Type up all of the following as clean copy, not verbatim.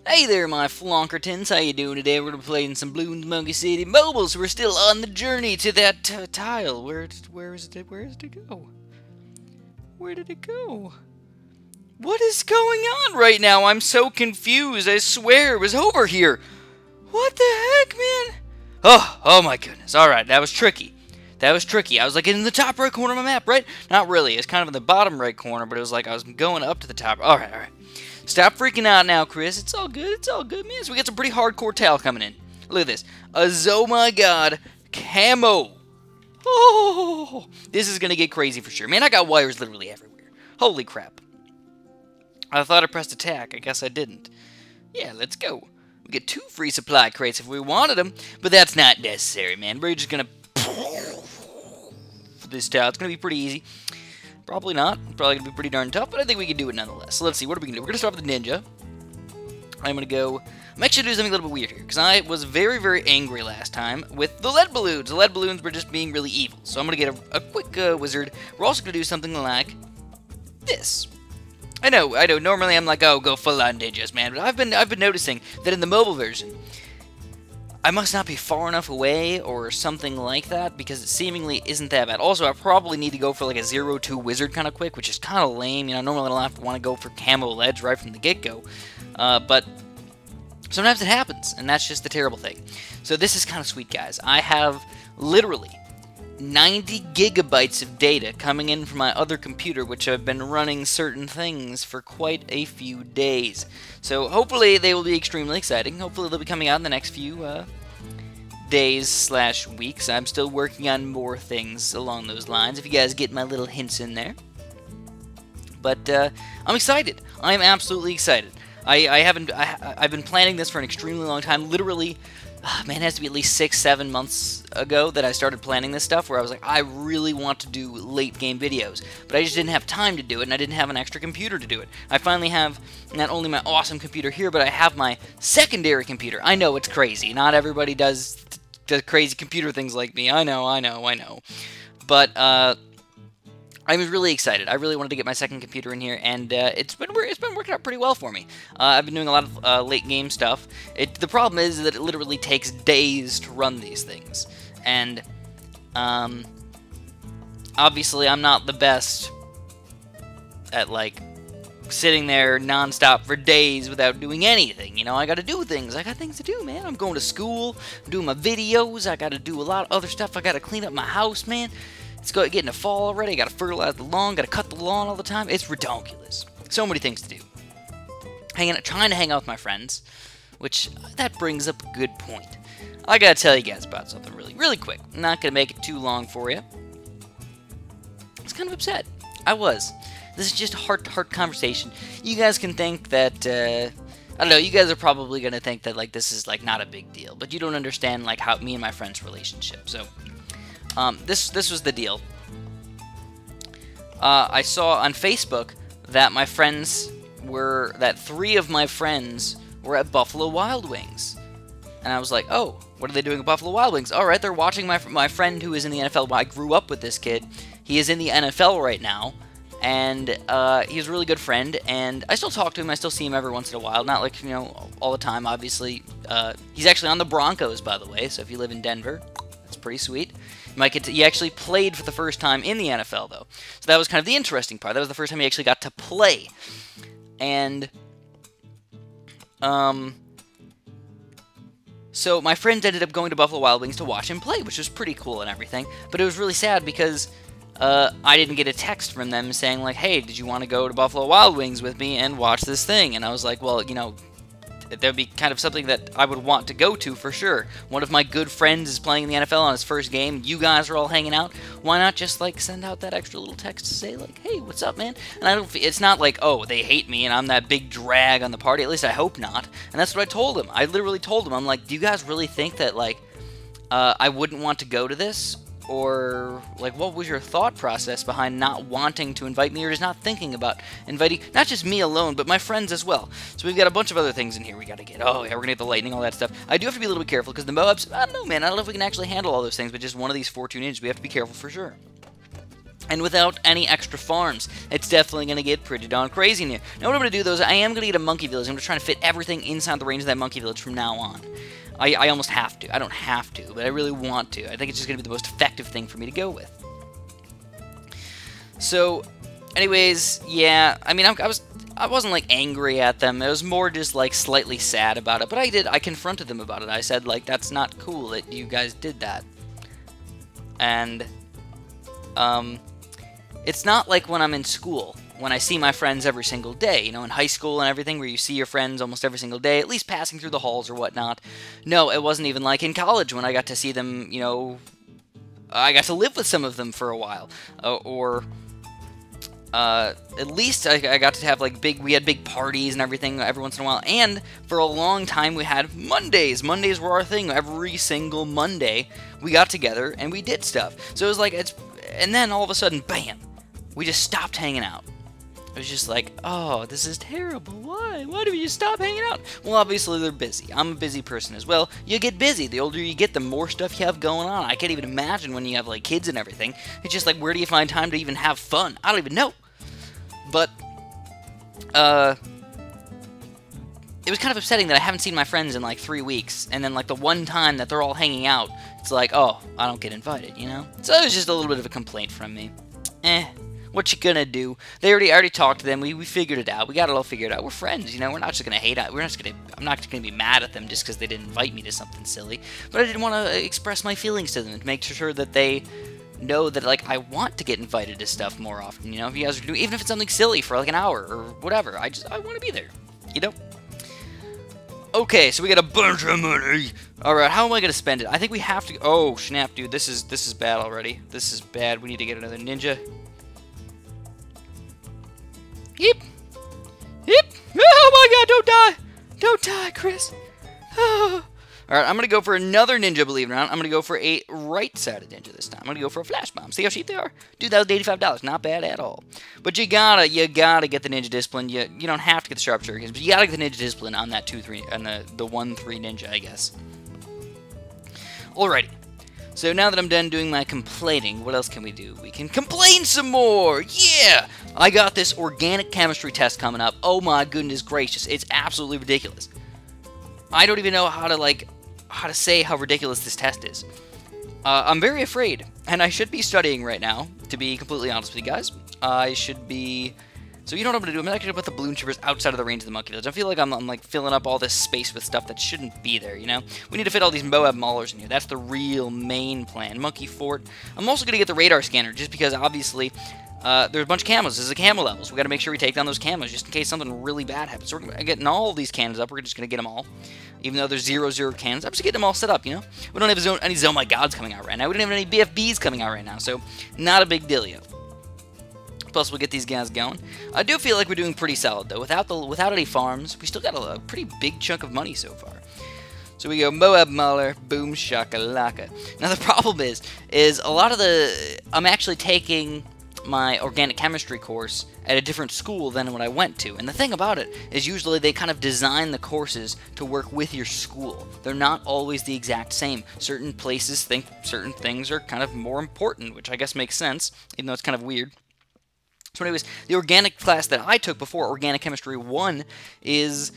Hey there, my flonkertons. How you doing today? We're gonna be playing some Bloons Monkey City mobile, so we're still on the journey to that tile. Where is it? Where did it go? Where did it go? What is going on right now? I'm so confused. I swear it was over here. What the heck, man? Oh my goodness. All right, that was tricky. That was tricky. I was like in the top right corner of my map, right? Not really. It's kind of in the bottom right corner, but it was like I was going up to the top. All right. Stop freaking out now, Chris. It's all good, man. So we got some pretty hardcore tile coming in. Look at this. Oh my god. Camo. Oh, this is going to get crazy for sure. Man, I got wires literally everywhere. Holy crap. I thought I pressed attack. I guess I didn't. Yeah, let's go. We get 2 free supply crates if we wanted them, but that's not necessary, man. We're just going to... for this tile. It's going to be pretty easy. Probably not. Probably going to be pretty darn tough, but I think we can do it nonetheless. So let's see. What are we going to do? We're going to start with the ninja. I'm going to go... I'm actually doing something a little bit weird here, because I was very, very angry last time with the lead balloons. The lead balloons were just being really evil. So I'm going to get a quick wizard. We're also going to do something like this. I know. Normally I'm like, oh, go full on ninjas, man. But I've been noticing that in the mobile version, I must not be far enough away or something like that, because it seemingly isn't that bad. Also, I probably need to go for like a 0-2 wizard kind of quick, which is kind of lame. You know, normally I don't have to want to go for camo ledge right from the get-go. But sometimes it happens, and that's just the terrible thing. So this is kind of sweet, guys. I have literally 90 gigabytes of data coming in from my other computer, which I've been running certain things for quite a few days. So hopefully they will be extremely exciting. Hopefully they'll be coming out in the next few days/weeks. I'm still working on more things along those lines, if you guys get my little hints in there. But I'm excited. I'm absolutely excited. I've been planning this for an extremely long time. Literally, man, it has to be at least 6-7 months ago that I started planning this stuff, where I was like, I really want to do late game videos, but I just didn't have time to do it, and I didn't have an extra computer to do it. I finally have not only my awesome computer here, but I have my secondary computer. I know it's crazy. Not everybody does the crazy computer things like me. I know. But I was really excited. I really wanted to get my second computer in here, and it's been working out pretty well for me. I've been doing a lot of late game stuff. The problem is that it literally takes days to run these things, and obviously I'm not the best at like sitting there nonstop for days without doing anything. You know, I got to do things. I got things to do, man. I'm going to school. I'm doing my videos. I got to do a lot of other stuff. I got to clean up my house, man. It's getting to fall already. I gotta fertilize the lawn. Gotta cut the lawn all the time. It's ridiculous. So many things to do. Trying to hang out with my friends, which that brings up a good point. I gotta tell you guys about something really quick. I'm not gonna make it too long for you. I was kind of upset. I was. This is just a heart-to-heart conversation. You guys can think that I don't know. You guys are probably gonna think that like this is like not a big deal, but you don't understand like how me and my friend's relationship. So. This was the deal. I saw on Facebook that that 3 of my friends were at Buffalo Wild Wings, and I was like, oh, what are they doing at Buffalo Wild Wings? All right, they're watching my friend who is in the NFL. I grew up with this kid. He is in the NFL right now, and he's a really good friend. And I still talk to him. I still see him every once in a while. Not like all the time, obviously. He's actually on the Broncos, by the way. So if you live in Denver, that's pretty sweet. He actually played for the first time in the NFL, though. So that was kind of the interesting part. That was the first time he actually got to play. And, so my friends ended up going to Buffalo Wild Wings to watch him play, which was pretty cool and everything. But it was really sad because, I didn't get a text from them saying, like, hey, did you want to go to Buffalo Wild Wings with me and watch this thing? And I was like, well, that would be kind of something that I would want to go to for sure. One of my good friends is playing in the NFL on his first game. You guys are all hanging out. Why not just like send out that extra little text to say like, "Hey, what's up, man?" And it's not like, "Oh, they hate me and I'm that big drag on the party." At least I hope not. And that's what I told him. I literally told him, I'm like, "Do you guys really think that like I wouldn't want to go to this?" Or, like, what was your thought process behind not wanting to invite me, or just not thinking about inviting, not just me alone, but my friends as well? So we've got a bunch of other things in here we gotta get. Oh, yeah, we're gonna get the lightning, all that stuff. I do have to be a little bit careful, because the Moabs, I don't know, man, I don't know if we can actually handle all those things, but just one of these 4-2 ninjas, we have to be careful for sure. And without any extra farms, it's definitely going to get pretty darn crazy in here. Now what I'm going to do, though, is I am going to get a monkey village. I'm going to try to fit everything inside the range of that monkey village from now on. I almost have to. I don't have to, but I really want to. I think it's just going to be the most effective thing for me to go with. So, anyways, yeah, I mean, I wasn't, like, angry at them. It was more just, like, slightly sad about it. But I confronted them about it. I said, like, that's not cool that you guys did that. And, it's not like when I'm in school, when I see my friends every single day, you know, in high school and everything, where you see your friends almost every single day, at least passing through the halls or whatnot. No, it wasn't even like in college when I got to see them, you know, I got to live with some of them for a while, at least I got to have, like, we had big parties and everything every once in a while, and for a long time we had Mondays. Mondays were our thing. Every single Monday we got together and we did stuff. So it was like, and then all of a sudden, bam, we just stopped hanging out. It was just like, oh, this is terrible. Why? Why do we just stop hanging out? Well, obviously they're busy. I'm a busy person as well. You get busy. The older you get, the more stuff you have going on. I can't even imagine when you have, like, kids and everything. It's just like, where do you find time to even have fun? I don't even know. But, it was kind of upsetting that I haven't seen my friends in, like, 3 weeks, and then, like, the one time that they're all hanging out, it's like, oh, I don't get invited, you know? So it was just a little bit of a complaint from me. What you gonna do? They already talked to them. We figured it out. We got it all figured out. We're friends, you know. We're not just gonna hate out. I'm not just gonna be mad at them just because they didn't invite me to something silly. But I didn't want to express my feelings to them to make sure that they know that, like, I want to get invited to stuff more often. You know, if you guys are doing, even if it's something silly for like an hour or whatever, I want to be there. You know. Okay, so we got a bunch of money. All right, how am I gonna spend it? I think we have to. Oh snap, dude, this is bad already. This is bad. We need to get another ninja. Yep. Yep. Oh my god, don't die. Don't die, Chris. Oh. Alright, I'm going to go for another ninja, believe it or not. I'm going to go for a right-sided ninja this time. I'm going to go for a flash bomb. See how cheap they are? $2,085. Not bad at all. But you gotta get the ninja discipline. You don't have to get the sharp shurikens, but you gotta get the ninja discipline on that 2-3, on the 1-3 ninja, I guess. Alrighty. So now that I'm done doing my complaining, what else can we do? We can complain some more! Yeah! I got this organic chemistry test coming up. Oh my goodness gracious, it's absolutely ridiculous. I don't even know how to say how ridiculous this test is. I'm very afraid, and I should be studying right now, to be completely honest with you guys. I should be... So you know what I'm going to do? I'm actually going to put the balloon troopers outside of the range of the monkey village. I feel like I'm like filling up all this space with stuff that shouldn't be there, you know? We need to fit all these Moab maulers in here. That's the real main plan. Monkey fort. I'm also going to get the radar scanner, just because obviously there's a bunch of camos. This is the camo levels. We got to make sure we take down those camos, just in case something really bad happens. So we're getting all these cannons up. We're just going to get them all. Even though there's 0-0 cannons, I'm just getting them all set up, you know? We don't have any Zone My Gods coming out right now. We don't have any BFBs coming out right now, so not a big deal, yo. Plus, we'll get these guys going. I do feel like we're doing pretty solid, though. Without any farms, we still got a pretty big chunk of money so far. So we go Moab Mauler, boom shakalaka. Now the problem is a lot of I'm actually taking my organic chemistry course at a different school than what I went to. And the thing about it is usually they kind of design the courses to work with your school. They're not always the exact same. Certain places think certain things are kind of more important, which I guess makes sense, even though it's kind of weird. So anyways, the organic class that I took before, Organic Chemistry 1, is,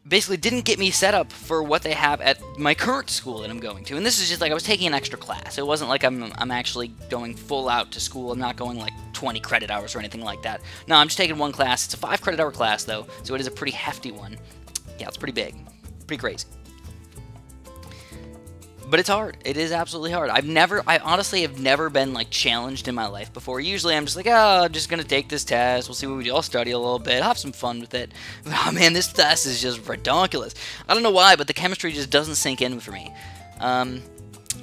basically didn't get me set up for what they have at my current school that I'm going to. And this is just like I was taking an extra class. It wasn't like I'm actually going full out to school. I'm not going like 20 credit hours or anything like that. No, I'm just taking one class. It's a 5 credit hour class, though, so it is a pretty hefty one. Yeah, it's pretty big. Pretty crazy. But it's hard. It is absolutely hard. I honestly have never been, like, challenged in my life before. Usually I'm just like, oh, I'm just going to take this test. We'll see what we do. I'll study a little bit. I'll have some fun with it. Oh, man, this test is just ridiculous. I don't know why, but the chemistry just doesn't sink in for me. I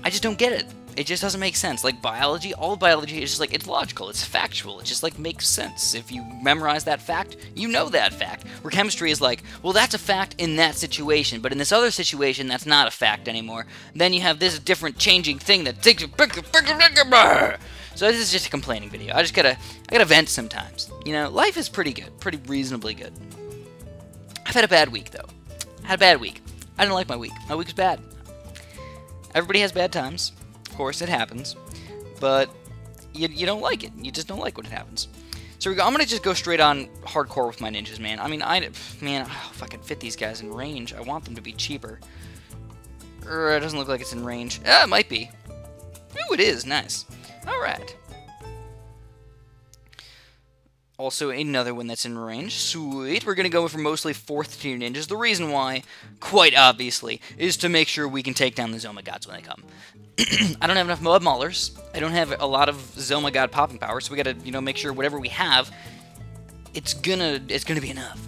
just don't get it. It just doesn't make sense. Like, biology, all of biology is just, like, it's logical. It's factual. It just, like, makes sense. If you memorize that fact, you know that fact. Where chemistry is like, well, that's a fact in that situation, but in this other situation, that's not a fact anymore. Then you have this different changing thing that takes... So this is just a complaining video. I gotta vent sometimes. You know, life is pretty good. Pretty reasonably good. I've had a bad week, though. I had a bad week. I didn't like my week. My week was bad. Everybody has bad times. course, it happens. But you don't like it. You just don't like when it happens. So I'm going to just go straight on hardcore with my ninjas, man. I mean, if I can fit these guys in range, I want them to be cheaper. It doesn't look like it's in range. It might be. Ooh, it is. Nice. Alright. Also, another one that's in range. Sweet. We're going to go for mostly 4th tier ninjas. The reason why, quite obviously, is to make sure we can take down the Zoma gods when they come. I don't have enough Moab Maulers. I don't have a lot of Zoma god popping power, so we got to, make sure whatever we have, it's gonna be enough,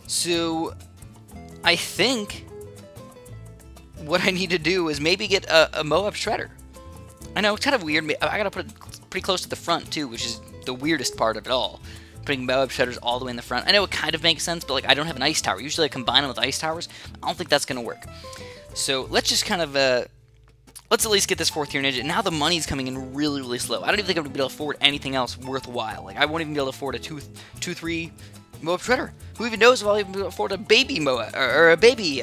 So, I think what I need to do is maybe get a Moab Shredder. I know, it's kind of weird. I gotta put it pretty close to the front, too, which is the weirdest part of it all. Putting Moab Shredders all the way in the front. I know it kind of makes sense, but, I don't have an Ice Tower. Usually I combine them with Ice Towers. I don't think that's gonna work. So, let's just kind of, let's at least get this 4th tier ninja. Now the money's coming in really, really slow. I don't even think I'm gonna be able to afford anything else worthwhile. I won't even be able to afford a 2-3 Moab Shredder. Who even knows if I'll even be able to afford a baby Moab, or a baby,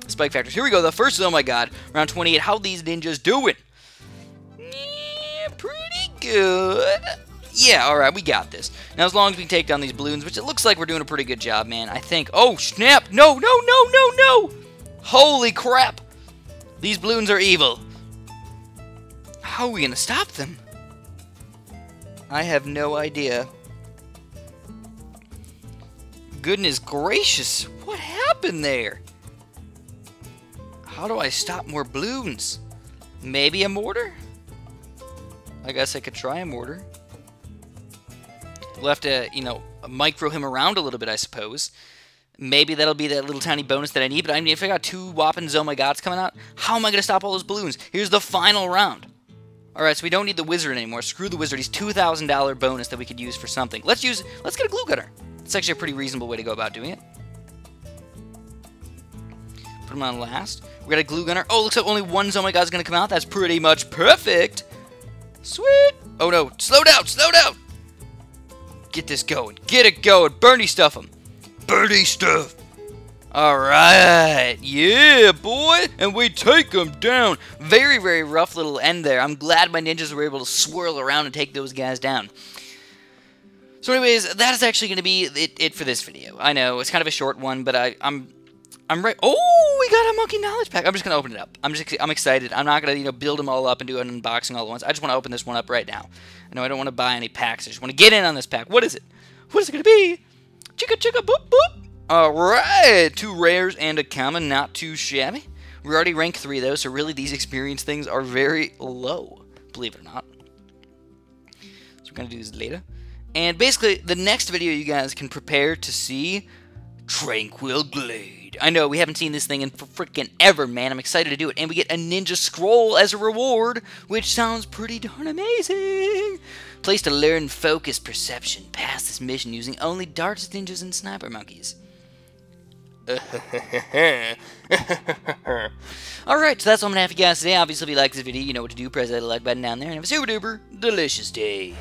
Spike Factors. Here we go, the first, oh my god, round 28. How these ninjas doing? Pretty good. Yeah, alright, we got this. Now, as long as we can take down these balloons, which it looks like we're doing a pretty good job, man, I think. Oh, snap! No, no, no, no, no! Holy crap! These balloons are evil. How are we gonna stop them? I have no idea. Goodness gracious, what happened there? How do I stop more balloons? Maybe a mortar? I guess I could try a mortar. We'll have to, micro him around a little bit, I suppose. Maybe that'll be that little tiny bonus that I need, but I mean, if I got 2 whopping Zoma gods coming out, how am I going to stop all those balloons? Here's the final round. Alright, so we don't need the wizard anymore. Screw the wizard. He's $2,000 bonus that we could use for something. Let's get a glue gunner. It's actually a pretty reasonable way to go about doing it. Put him on last. We got a glue gunner. Oh, looks like only 1 Zoma god's going to come out. That's pretty much perfect. Sweet. Oh no, slow down, slow down. Get this going. Get it going. Bernie stuff him. Bernie stuff. Alright. Yeah, boy. And we take them down. Very, very rough little end there. I'm glad my ninjas were able to swirl around and take those guys down. So anyways, that is actually going to be it for this video. I know, it's kind of a short one, but I'm right. Oh, we got a monkey knowledge pack. I'm just going to open it up. I'm excited. I'm not going to, build them all up and do an unboxing all at once. I just want to open this one up right now. I know I don't want to buy any packs. I just want to get in on this pack. What is it? What is it going to be? Chicka chicka boop boop. Alright, 2 rares and a common, not too shabby. We're already rank 3 though, so really these experience things are very low, believe it or not. So we're going to do this later. And basically, the next video you guys can prepare to see Tranquil Glade. I know, we haven't seen this thing in frickin' ever, man. I'm excited to do it. And we get a ninja scroll as a reward, which sounds pretty darn amazing. Place to learn focus perception. Pass this mission using only darts, ninjas, and sniper monkeys. Alright, so that's all I'm going to have for you guys today. Obviously, if you like this video, you know what to do. Press that like button down there. And have a super duper delicious day.